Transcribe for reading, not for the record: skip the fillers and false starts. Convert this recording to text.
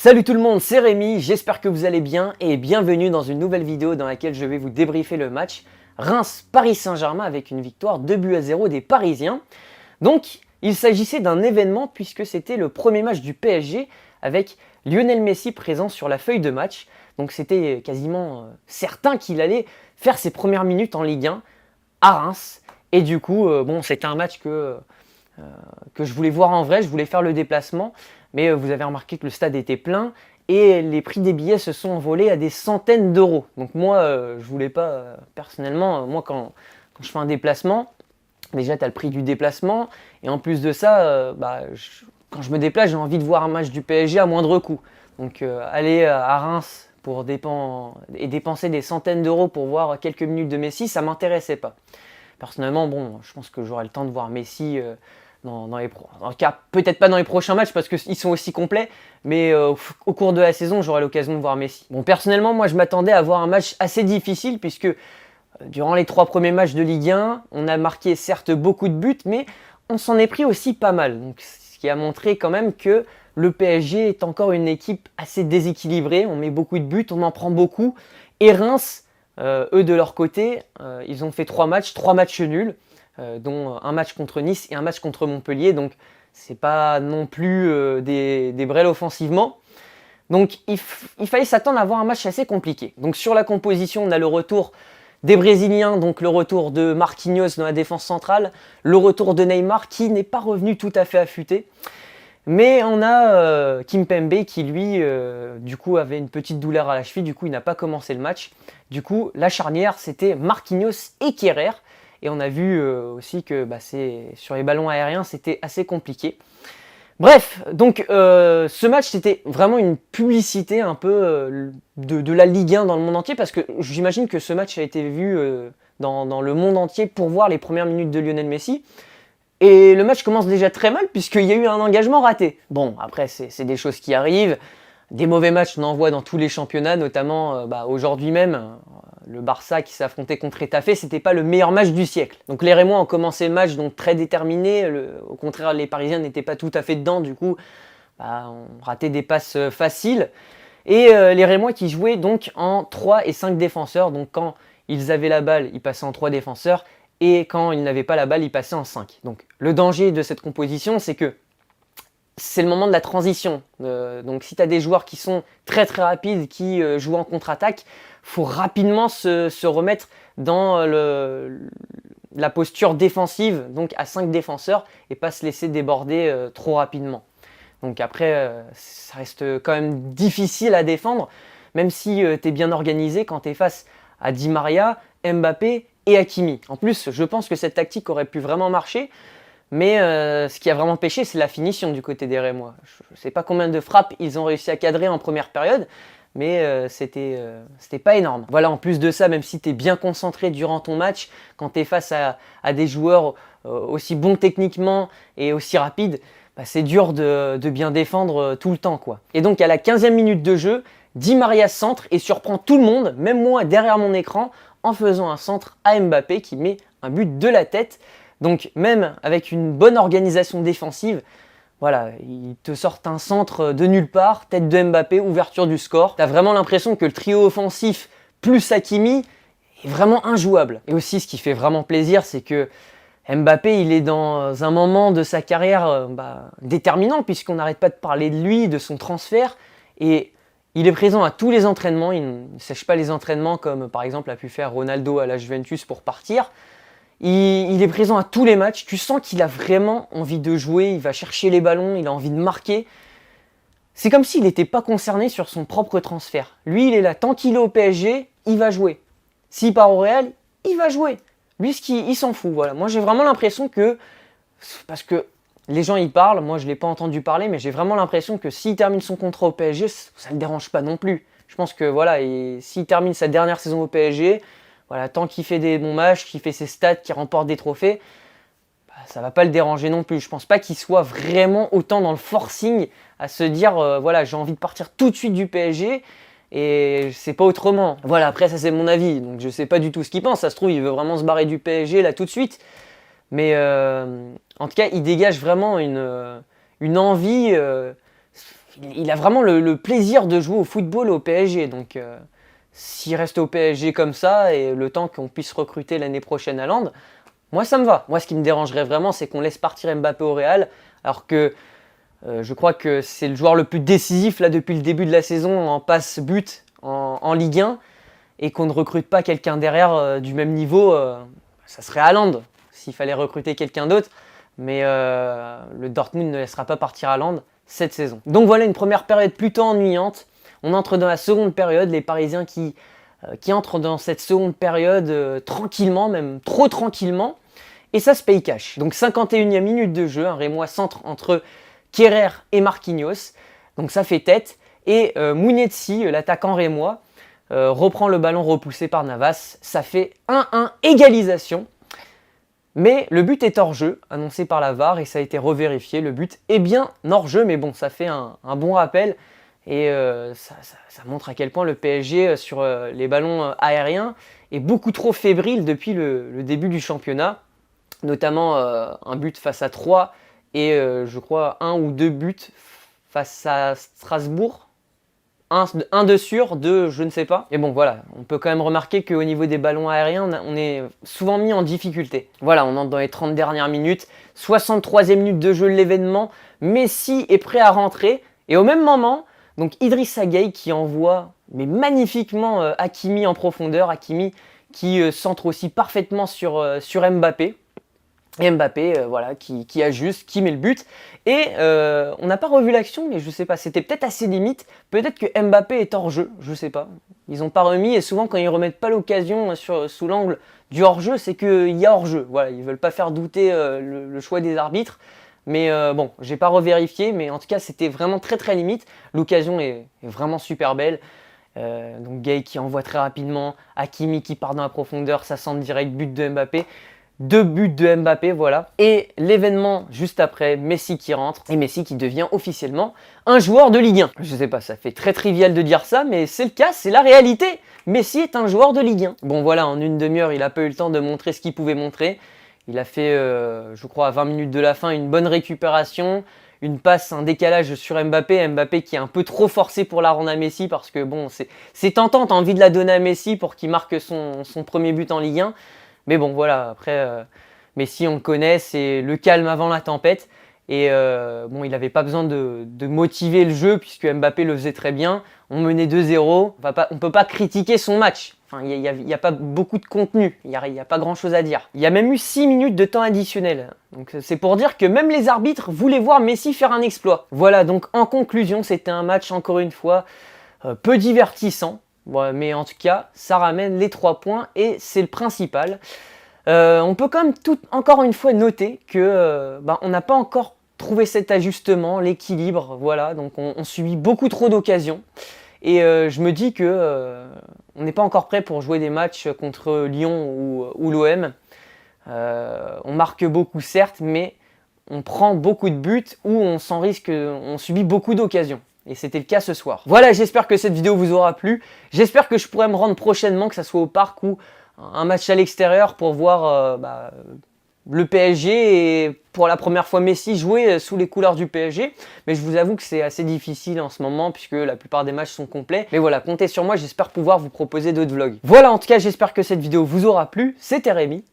Salut tout le monde, c'est Rémi, j'espère que vous allez bien et bienvenue dans une nouvelle vidéo dans laquelle je vais vous débriefer le match Reims-Paris Saint-Germain avec une victoire 2-0 des Parisiens. Donc, il s'agissait d'un événement puisque c'était le premier match du PSG avec Lionel Messi présent sur la feuille de match. Donc c'était quasiment certain qu'il allait faire ses premières minutes en Ligue 1 à Reims. Et du coup, c'était un match que je voulais voir en vrai, je voulais faire le déplacement. Mais vous avez remarqué que le stade était plein et les prix des billets se sont envolés à des centaines d'euros. Donc moi, je voulais pas, personnellement, moi quand je fais un déplacement, déjà tu as le prix du déplacement et en plus de ça, quand je me déplace, j'ai envie de voir un match du PSG à moindre coût. Donc aller à Reims pour dépenser des centaines d'euros pour voir quelques minutes de Messi, ça m'intéressait pas. Personnellement, je pense que j'aurai le temps de voir Messi dans les en tout cas, peut-être pas dans les prochains matchs parce qu'ils sont aussi complets, mais au cours de la saison, j'aurai l'occasion de voir Messi. Bon, personnellement, moi, je m'attendais à voir un match assez difficile puisque durant les 3 premiers matchs de Ligue 1, on a marqué certes beaucoup de buts, mais on s'en est pris aussi pas mal. Donc, ce qui a montré quand même que le PSG est encore une équipe assez déséquilibrée. On met beaucoup de buts, on en prend beaucoup. Et Reims, eux de leur côté, ils ont fait 3 matchs nuls. Dont un match contre Nice et un match contre Montpellier, donc c'est pas non plus des brels offensivement. Donc il fallait s'attendre à avoir un match assez compliqué. Donc sur la composition, on a le retour des Brésiliens, donc le retour de Marquinhos dans la défense centrale, le retour de Neymar qui n'est pas revenu tout à fait affûté. Mais on a Kimpembe qui lui, du coup, avait une petite douleur à la cheville, du coup il n'a pas commencé le match. Du coup, la charnière, c'était Marquinhos et Kehrer. Et on a vu aussi que sur les ballons aériens, c'était assez compliqué. Bref, donc ce match, c'était vraiment une publicité un peu de la Ligue 1 dans le monde entier, parce que j'imagine que ce match a été vu dans le monde entier pour voir les premières minutes de Lionel Messi. Et le match commence déjà très mal, puisqu'il y a eu un engagement raté. Bon, après, c'est des choses qui arrivent. Des mauvais matchs, on en voit dans tous les championnats, notamment aujourd'hui même. Le Barça qui s'est affronté contre Étafé, c'était pas le meilleur match du siècle. Donc les Rémois ont commencé le match donc très déterminés. Au contraire, les Parisiens n'étaient pas tout à fait dedans. Du coup, on ratait des passes faciles. Et les Rémois qui jouaient donc en 3 et 5 défenseurs. Donc quand ils avaient la balle, ils passaient en 3 défenseurs. Et quand ils n'avaient pas la balle, ils passaient en 5. Donc le danger de cette composition, c'est que c'est le moment de la transition. Donc si tu as des joueurs qui sont très très rapides, qui jouent en contre-attaque, faut rapidement se remettre dans la posture défensive, donc à 5 défenseurs, et pas se laisser déborder trop rapidement. Donc après, ça reste quand même difficile à défendre, même si tu es bien organisé quand tu es face à Di Maria, Mbappé et Hakimi. En plus, je pense que cette tactique aurait pu vraiment marcher, mais ce qui a vraiment pêché, c'est la finition du côté des Rémois. Je ne sais pas combien de frappes ils ont réussi à cadrer en première période, mais c'était pas énorme. Voilà, en plus de ça, même si tu es bien concentré durant ton match, quand tu es face à des joueurs aussi bons techniquement et aussi rapides, c'est dur de bien défendre tout le temps, quoi. Et donc à la 15e minute de jeu, Di Maria centre et surprend tout le monde, même moi derrière mon écran, en faisant un centre à Mbappé qui met un but de la tête. Donc même avec une bonne organisation défensive, voilà, ils te sortent un centre de nulle part, tête de Mbappé, ouverture du score. T'as vraiment l'impression que le trio offensif plus Hakimi est vraiment injouable. Et aussi, ce qui fait vraiment plaisir, c'est que Mbappé, il est dans un moment de sa carrière déterminant, puisqu'on n'arrête pas de parler de lui, de son transfert. Et il est présent à tous les entraînements. Il ne sèche pas les entraînements comme par exemple a pu faire Ronaldo à la Juventus pour partir. Il est présent à tous les matchs, tu sens qu'il a vraiment envie de jouer, il va chercher les ballons, il a envie de marquer. C'est comme s'il n'était pas concerné sur son propre transfert. Lui, il est là, tant qu'il est au PSG, il va jouer. S'il part au Real, il va jouer. Lui, il s'en fout. Voilà. Moi, j'ai vraiment l'impression que, parce que les gens y parlent, moi je ne l'ai pas entendu parler, mais j'ai vraiment l'impression que s'il termine son contrat au PSG, ça ne le dérange pas non plus. Je pense que voilà, s'il termine sa dernière saison au PSG, voilà, tant qu'il fait des bons matchs, qu'il fait ses stats, qu'il remporte des trophées, ça ne va pas le déranger non plus. Je ne pense pas qu'il soit vraiment autant dans le forcing à se dire voilà, j'ai envie de partir tout de suite du PSG et c'est pas autrement. Voilà, après ça c'est mon avis, donc je ne sais pas du tout ce qu'il pense. Ça se trouve, il veut vraiment se barrer du PSG là tout de suite. Mais en tout cas, il dégage vraiment une envie. il a vraiment le plaisir de jouer au football au PSG. Donc s'il reste au PSG comme ça, et le temps qu'on puisse recruter l'année prochaine Haaland, moi ça me va. Moi ce qui me dérangerait vraiment, c'est qu'on laisse partir Mbappé au Real, alors que je crois que c'est le joueur le plus décisif là depuis le début de la saison en passe-but en Ligue 1, et qu'on ne recrute pas quelqu'un derrière du même niveau, ça serait Haaland s'il fallait recruter quelqu'un d'autre. Mais le Dortmund ne laissera pas partir Haaland cette saison. Donc voilà une première période plutôt ennuyante. On entre dans la seconde période, les Parisiens qui entrent dans cette seconde période tranquillement, même trop tranquillement, et ça se paye cash. Donc 51e minute de jeu, un Rémois centre entre Kehrer et Marquinhos, donc ça fait tête, et Mounetzi, l'attaquant rémois, reprend le ballon repoussé par Navas, ça fait 1-1, égalisation. Mais le but est hors jeu, annoncé par la VAR, et ça a été revérifié. Le but est bien hors jeu, mais bon, ça fait un bon rappel. Et ça montre à quel point le PSG sur les ballons aériens est beaucoup trop fébrile depuis le début du championnat. Notamment un but face à 3 et je crois 1 ou 2 buts face à Strasbourg. Un de sûr, 2 je ne sais pas. Et bon voilà, on peut quand même remarquer qu'au niveau des ballons aériens, on est souvent mis en difficulté. Voilà, on entre dans les 30 dernières minutes, 63e minute de jeu de l'événement, Messi est prêt à rentrer, et au même moment, donc Idrissa Gueye qui envoie mais magnifiquement Hakimi en profondeur, Hakimi qui centre aussi parfaitement sur Mbappé. Et Mbappé, voilà, qui ajuste, qui met le but. Et on n'a pas revu l'action, mais je sais pas, c'était peut-être assez limite. Peut-être que Mbappé est hors jeu, je sais pas. Ils n'ont pas remis, et souvent quand ils remettent pas l'occasion sous l'angle du hors-jeu, c'est qu'il y a hors-jeu. Voilà, ils veulent pas faire douter le choix des arbitres. Mais bon, j'ai pas revérifié, mais en tout cas c'était vraiment très très limite. L'occasion est vraiment super belle. Donc Gueye qui envoie très rapidement, Hakimi qui part dans la profondeur, ça centre direct, but de Mbappé. 2 buts de Mbappé, voilà. Et l'événement juste après, Messi qui rentre, et Messi qui devient officiellement un joueur de Ligue 1. Je sais pas, ça fait très trivial de dire ça, mais c'est le cas, c'est la réalité. Messi est un joueur de Ligue 1. Bon voilà, en une demi-heure, il n'a pas eu le temps de montrer ce qu'il pouvait montrer. Il a fait, je crois, à 20 minutes de la fin, une bonne récupération, une passe, un décalage sur Mbappé. Mbappé qui est un peu trop forcé pour la rendre à Messi, parce que bon, c'est tentant, t'as envie de la donner à Messi pour qu'il marque son premier but en Ligue 1. Mais bon, voilà, après, Messi, on le connaît, c'est le calme avant la tempête. Et bon, il n'avait pas besoin de motiver le jeu, puisque Mbappé le faisait très bien. On menait 2-0, on ne peut pas critiquer son match. Enfin, il n'y a pas beaucoup de contenu, il n'y a pas grand-chose à dire. Il y a même eu 6 minutes de temps additionnel. Donc c'est pour dire que même les arbitres voulaient voir Messi faire un exploit. Voilà, donc en conclusion, c'était un match, encore une fois, peu divertissant. Bon, mais en tout cas, ça ramène les 3 points et c'est le principal. On peut quand même encore une fois noter que on n'a pas encore trouvé cet ajustement, l'équilibre, voilà. Donc on subit beaucoup trop d'occasions. Et je me dis que on n'est pas encore prêt pour jouer des matchs contre Lyon ou l'OM. On marque beaucoup certes, mais on prend beaucoup de buts ou on subit beaucoup d'occasions. Et c'était le cas ce soir. Voilà, j'espère que cette vidéo vous aura plu. J'espère que je pourrai me rendre prochainement, que ce soit au parc ou un match à l'extérieur, pour voir le PSG et pour la première fois Messi jouer sous les couleurs du PSG. Mais je vous avoue que c'est assez difficile en ce moment puisque la plupart des matchs sont complets. Mais voilà, comptez sur moi, j'espère pouvoir vous proposer d'autres vlogs. Voilà, en tout cas, j'espère que cette vidéo vous aura plu. C'était Rémi